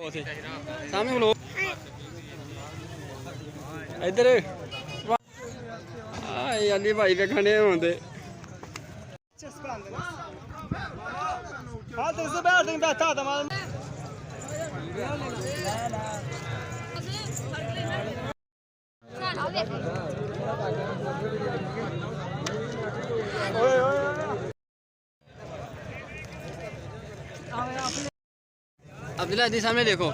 सामने बोलो इधर अली भाई वेखने होंदे अब्दुल्ला दी सामने देखो।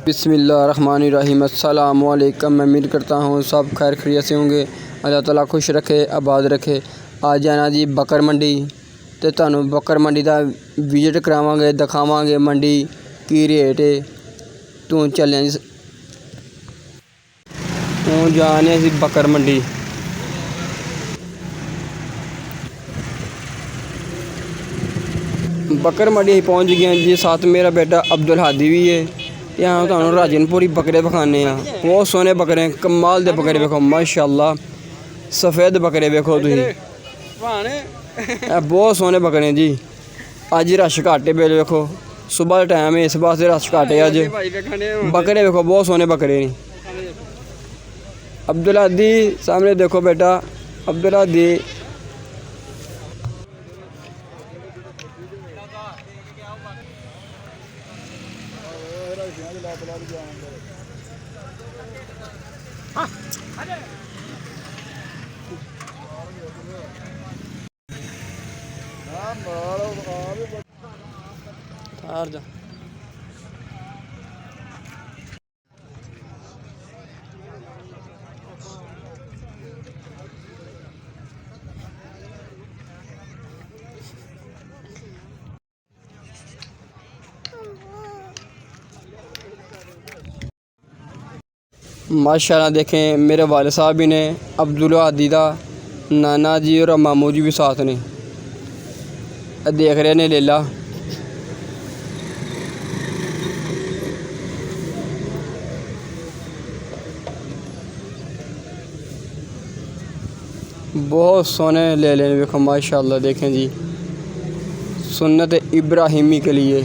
बिस्मिल्लाहिर्रहमानिर्रहीम। अस्सलाम वालेकुम। मैं उम्मीद करता हूँ सब खैर खैरियत से होंगे। अल्लाह ताला खुश रखे आबाद रखे। आज जाना जी बकर मंडी ते तुहानू बकर मंडी का विजिट करावांगे दिखावांगे मंडी की रेट है। तू चलें जी तू जाने जी बकर मंडी। बकर मंडी पहुँच गए जी। साथ मेरा बेटा अब्दुल हादी भी है। यहाँ तो राजनपुरी बकरे दिखाने बहुत सोहने बकरे कमाल दे बकरे वेखो माशाअल्लाह। सफ़ेद बकरे वेखो तुसीं बहुत सोहने बकरे जी। अज रश घट है बिल वेखो सुबह टाइम है इस वास्ते रश घट है। अज बकरे वेखो बहुत सोहने बकरे ने। अब्दुल हादी सामने देखो बेटा अब्दुल हादी माशाल्लाह देखें मेरे वाले साहब भी ने अब्दुल हादी दा नाना जी और मामू जी भी साथ ने देख रहे ने लेला। बहुत सोने ले लेने देखो माशाल्लाह। देखें जी सुन्नत इब्राहिमी के लिए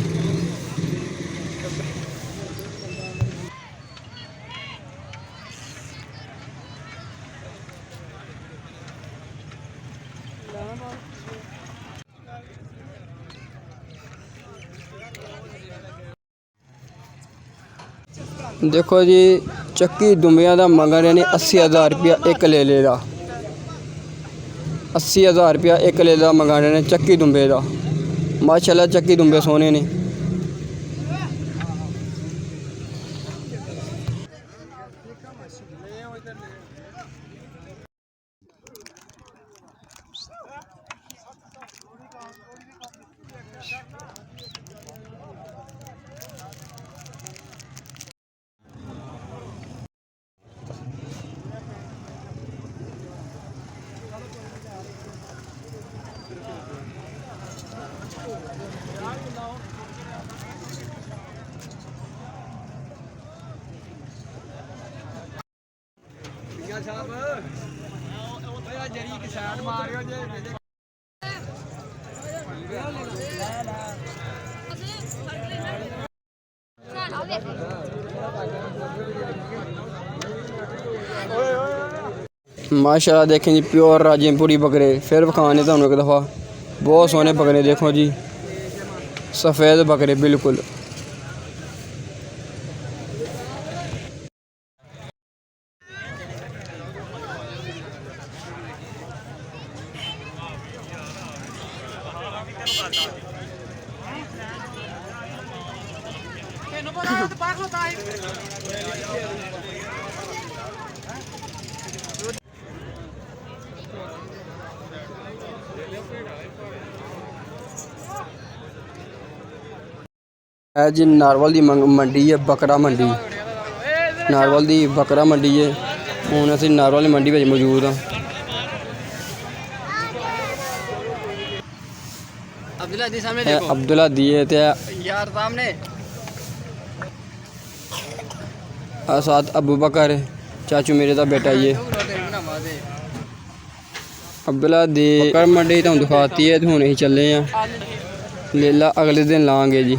देखो जी चक्की दुम्बिया का मंगन यानी 80,000 रुपया एक ले लेगा। 80,000 रुपया एक ले ला मंगाने ने चक्की दुम्बे का। माशाल्लाह चक्की दुम्बे सोने ने। माशाल्लाह देखें जी प्योर राजनपुरी बकरे फिर विखाने तुहानू एक दफ़ा बहुत सोहने बकरे देखो जी सफ़ेद बकरे बिल्कुल। है जी नारवल की मंडी है बकरा मंडी। नारवल की बकरा मंडी है। हूँ असीं नारवल मंडी में मौजूद हाँ। अब्दुल हादी है ते यार सामने साथ अबू बकर चाचू मेरे का बेटा ये अब्दुल हादी बकर मंडी तो दिखाती है। हूँ ही चले हैं लेला अगले दिन लाँगे जी।